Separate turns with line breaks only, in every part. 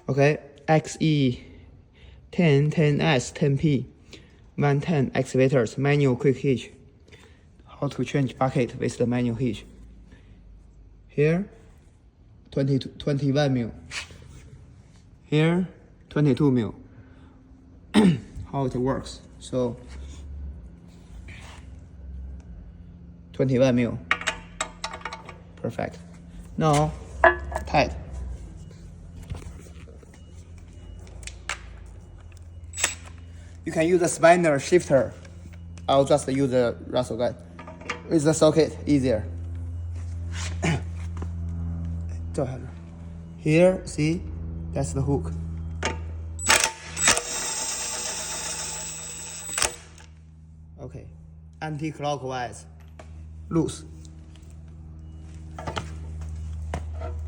Okay, XE 10, 10S, 10P, 110 excavators, manual quick hitch. How to change bucket with the manual hitch. Here, 21 mil. Here, 22 mil. How it works. So, 21 mil. Perfect. Now, tight. You can use a spinner shifter. I'll just use the Russell guide. With the socket, easier. Here, see, that's the hook. Okay, anti-clockwise, loose.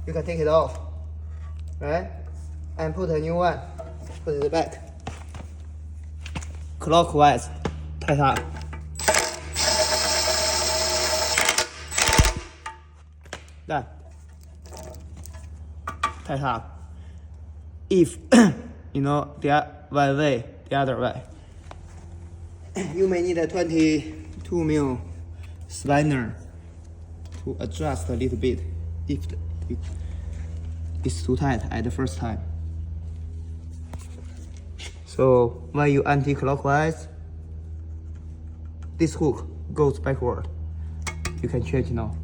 You can take it off, right? And put a new one, put it back. Clockwise, tight up. Done. Tight up. If you know one way, the other way, you may need a 22 mil spinner to adjust a little bit if it's too tight at the first time. So when you anti-clockwise, this hook goes backward. You can change now.